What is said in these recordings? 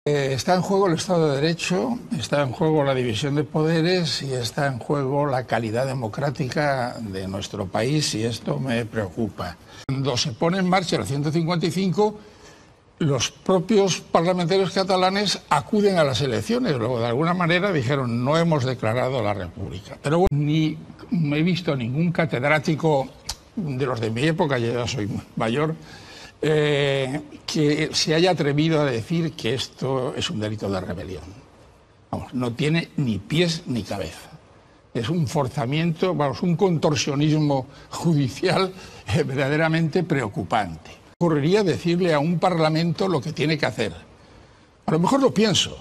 Está en juego el Estado de Derecho, está en juego la división de poderes y está en juego la calidad democrática de nuestro país, y esto me preocupa. Cuando se pone en marcha el 155, los propios parlamentarios catalanes acuden a las elecciones. Luego, de alguna manera, dijeron: no hemos declarado la República. Pero bueno, ni he visto ningún catedrático de los de mi época, yo ya soy mayor, que se haya atrevido a decir que esto es un delito de rebelión. Vamos, no tiene ni pies ni cabeza. Es un forzamiento, vamos, un contorsionismo judicial verdaderamente preocupante. Ocurriría decirle a un parlamento lo que tiene que hacer. A lo mejor lo pienso,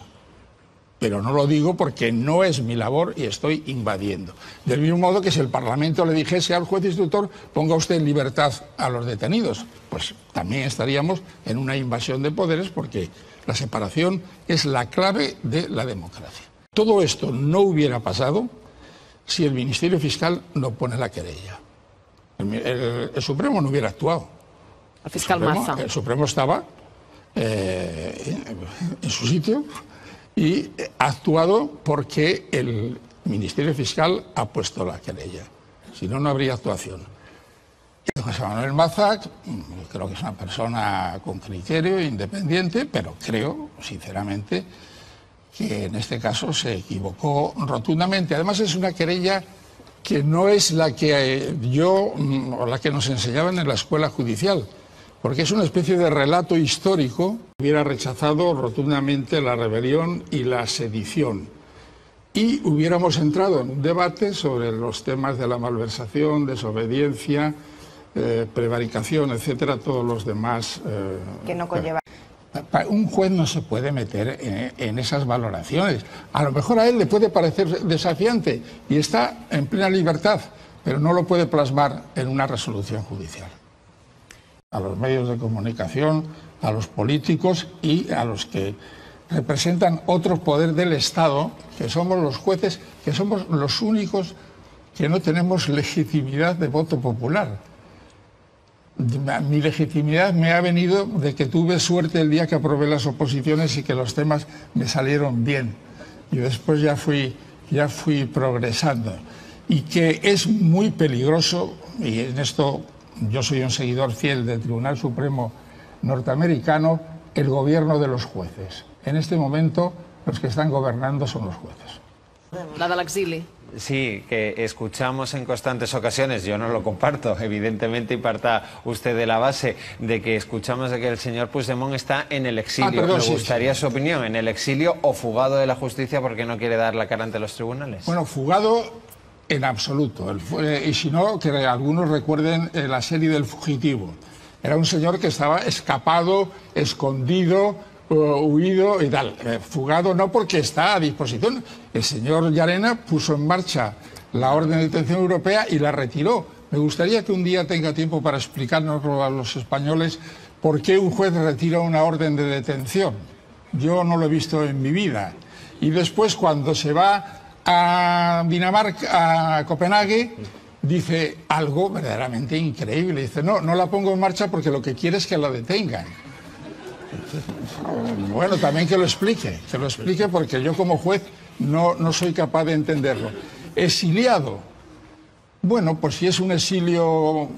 pero no lo digo porque no es mi labor y estoy invadiendo. Del mismo modo que si el Parlamento le dijese al juez instructor: ponga usted en libertad a los detenidos, pues también estaríamos en una invasión de poderes, porque la separación es la clave de la democracia. Todo esto no hubiera pasado si el Ministerio Fiscal no pone la querella. El Supremo no hubiera actuado. El fiscal Maza. El Supremo estaba en su sitio y ha actuado porque el Ministerio Fiscal ha puesto la querella. Si no, no habría actuación. José Manuel Maza, creo que es una persona con criterio, independiente, pero creo, sinceramente, que en este caso se equivocó rotundamente. Además, es una querella que no es la que o la que nos enseñaban en la escuela judicial, porque es una especie de relato histórico. Hubiera rechazado rotundamente la rebelión y la sedición, y hubiéramos entrado en un debate sobre los temas de la malversación, desobediencia, prevaricación, etcétera, todos los demás. Que no conlleva. Un juez no se puede meter en esas valoraciones. A lo mejor a él le puede parecer desafiante y está en plena libertad, pero no lo puede plasmar en una resolución judicial. A los medios de comunicación, a los políticos y a los que representan otro poder del Estado, que somos los jueces, que somos los únicos que no tenemos legitimidad de voto popular. Mi legitimidad me ha venido de que tuve suerte el día que aprobé las oposiciones y que los temas me salieron bien. Y después ya fui progresando. Y que es muy peligroso, y en esto yo soy un seguidor fiel del Tribunal Supremo norteamericano, el gobierno de los jueces. En este momento los que están gobernando son los jueces. La del exili. Sí, que escuchamos en constantes ocasiones, yo no lo comparto, evidentemente, y parta usted de la base de que escuchamos de que el señor Puigdemont está en el exilio. Me gustaría su opinión, ¿en el exilio o fugado de la justicia porque no quiere dar la cara ante los tribunales? Bueno, fugado en absoluto. Y si no, que algunos recuerden la serie del Fugitivo. Era un señor que estaba escapado, escondido, huido y tal. Fugado no, porque está a disposición. El señor Llarena puso en marcha la orden de detención europea y la retiró. Me gustaría que un día tenga tiempo para explicarnos a los españoles por qué un juez retira una orden de detención. Yo no lo he visto en mi vida. Y después, cuando se va a Dinamarca, a Copenhague, dice algo verdaderamente increíble. Dice: no la pongo en marcha porque lo que quiere es que la detengan. Bueno, también que lo explique porque yo como juez no soy capaz de entenderlo. Exiliado. Bueno, pues si es un exilio,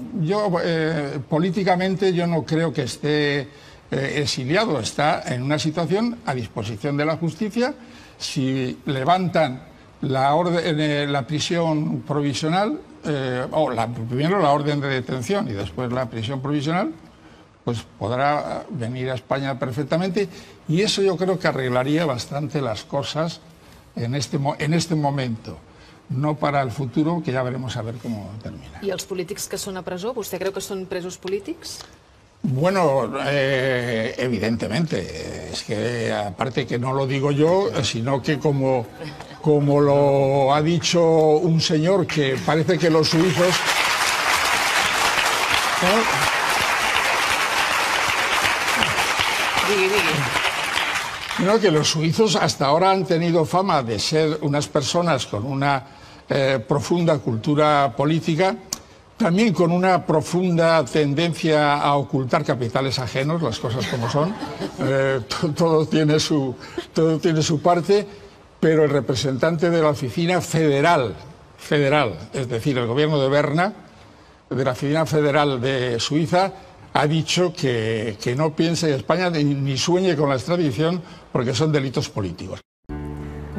políticamente yo no creo que esté exiliado, está en una situación a disposición de la justicia. Si levantan la prisión provisional, primero la orden de detención y después la prisión provisional, pues podrá venir a España perfectamente, y eso yo creo que arreglaría bastante las cosas en este momento, no para el futuro, que ya veremos a ver cómo termina. I els polítics que són a presó, vostè creu que són presos polítics? Bueno, evidentemente, es que aparte que no lo digo yo, sino que como lo ha dicho un señor que parece que los suizos... No, que los suizos hasta ahora han tenido fama de ser unas personas con una profunda cultura política, también con una profunda tendencia a ocultar capitales ajenos, las cosas como son. Todo tiene su parte, pero el representante de la oficina federal, es decir, el gobierno de Berna, de la oficina federal de Suiza, ha dicho que no piense en España ni sueñe con la extradición porque son delitos políticos.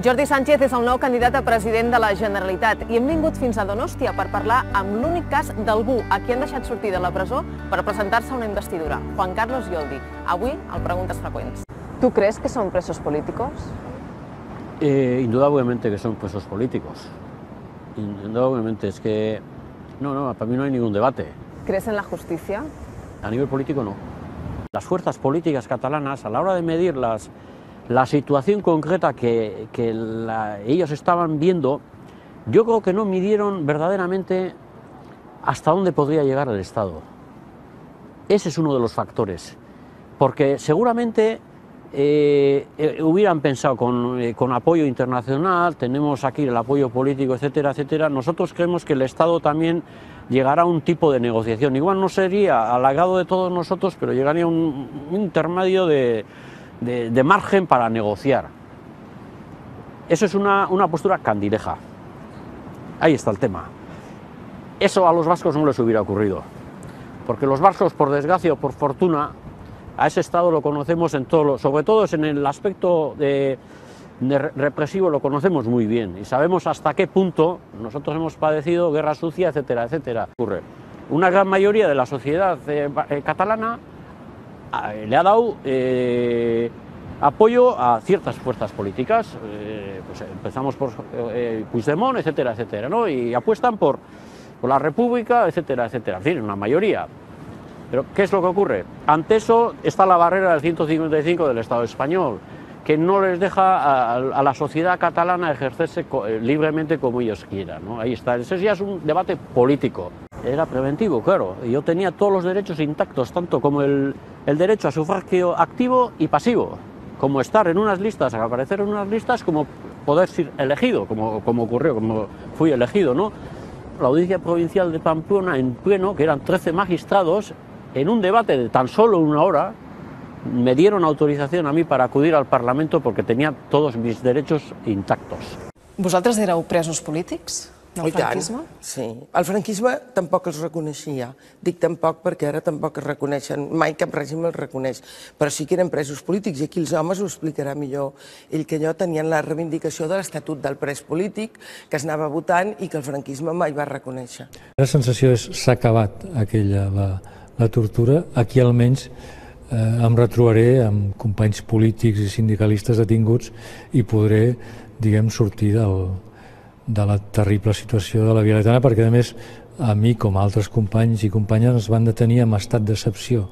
Jordi Sánchez és el nou candidat a president de la Generalitat i hem vingut fins a Donòstia per parlar amb l'únic cas d'algú a qui han deixat sortir de la presó per presentar-se a una investidura, Juan Carlos Yoldi. Avui, al Preguntes Freqüents. ¿Tú crees que son presos políticos? Indudablemente que son presos políticos. Indudablemente, es que... No, para mí no hay ningún debate. ¿Crees en la justicia? A nivel político no. Las fuerzas políticas catalanas, a la hora de medir la situación concreta que ellos estaban viendo, yo creo que no midieron verdaderamente hasta dónde podría llegar el Estado. Ese es uno de los factores, porque seguramente hubieran pensado con apoyo internacional, tenemos aquí el apoyo político, etcétera, etcétera. Nosotros creemos que el Estado también llegará a un tipo de negociación. Igual no sería halagado de todos nosotros, pero llegaría a un intermedio de margen para negociar. Eso es una postura candileja. Ahí está el tema. Eso a los vascos no les hubiera ocurrido, porque los vascos, por desgracia o por fortuna, a ese Estado lo conocemos en todo, sobre todo en el aspecto represivo, lo conocemos muy bien y sabemos hasta qué punto nosotros hemos padecido guerra sucia, etcétera, etcétera. Ocurre. Una gran mayoría de la sociedad catalana le ha dado apoyo a ciertas fuerzas políticas, pues empezamos por Puigdemont, etcétera, etcétera, ¿no? Y apuestan por la República, etcétera, etcétera, en fin, una mayoría. Pero ¿qué es lo que ocurre? Ante eso está la barrera del 155 del Estado español, que no les deja a la sociedad catalana ejercerse libremente como ellos quieran, ¿no? Ahí está, ese ya es un debate político. Era preventivo, claro, yo tenía todos los derechos intactos, tanto como el derecho a sufragio activo y pasivo, como estar en unas listas, aparecer en unas listas, como poder ser elegido, como ocurrió, como fui elegido, ¿no? La Audiencia Provincial de Pamplona, en pleno, que eran 13 magistrados, en un debate de tan solo una hora, me dieron autorización a mí para acudir al Parlamento porque tenía todos mis derechos intactos. Vosaltres éreu presos polítics del franquisme? Sí. El franquisme tampoc els reconeixia. Dic tampoc perquè ara tampoc es reconeixen, mai cap règim els reconeix, però sí que eren presos polítics i aquí els homes ho explicarà millor ell que jo, tenien la reivindicació de l'Estatut del pres polític que es anava votant i que el franquisme mai va reconèixer. La sensació és s'ha acabat la tortura, aquí almenys em retrobaré amb companys polítics i sindicalistes detinguts i podré, diguem, sortir de la terrible situació de la Via Laietana, perquè a més a mi com a altres companys i companyes ens van detenir en estat d'excepció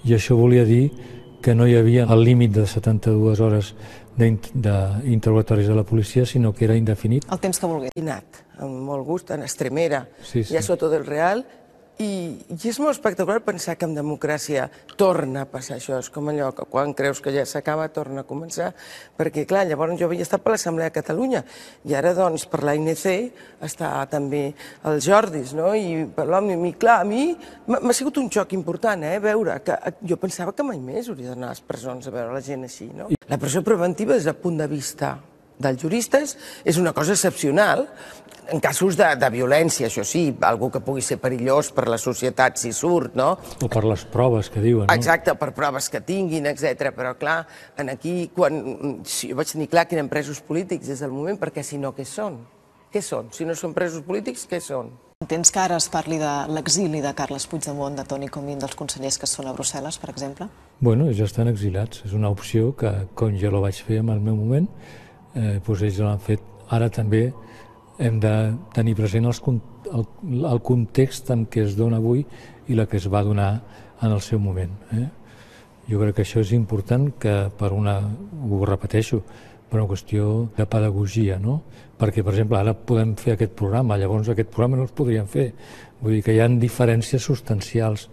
i això volia dir que no hi havia el límit de 72 hores d'interrogatoris de la policia, sinó que era indefinit. El temps que volgués. He anat, amb molt gust, en Extremera, sí. Ja sota del Real, i és molt espectacular pensar que en democràcia torna a passar això. És com allò que quan creus que ja s'acaba torna a començar, perquè clar, llavors jo havia estat per l'Assemblea de Catalunya i ara doncs per l'ANC està també el Jordis, no? I per l'Òmnium, i clar, a mi m'ha sigut un xoc important, veure que jo pensava que mai més hauria d'anar a les presons a veure la gent així, no? La presó preventiva des del punt de vista dels juristes és una cosa excepcional en casos de violència, això sí, algú que pugui ser perillós per la societat si surt, no? O per les proves que diuen, no? Exacte, per proves que tinguin, etc. Però clar, aquí, quan jo vaig tenir clar que eren presos polítics des del moment, perquè si no, què són? Què són? Si no són presos polítics, què són? Entens que ara es parli de l'exili de Carles Puigdemont, de Toni Comín, dels consellers que són a Brussel·les, per exemple? Bueno, ja estan exilats. És una opció que, com jo la vaig fer en el meu moment, doncs ells l'han fet. Ara també hem de tenir present el context en què es dona avui i la que es va donar en el seu moment. Jo crec que això és important, que ho repeteixo, per una qüestió de pedagogia, no? Perquè, per exemple, ara podem fer aquest programa, llavors aquest programa no el podríem fer. Vull dir que hi ha diferències substancials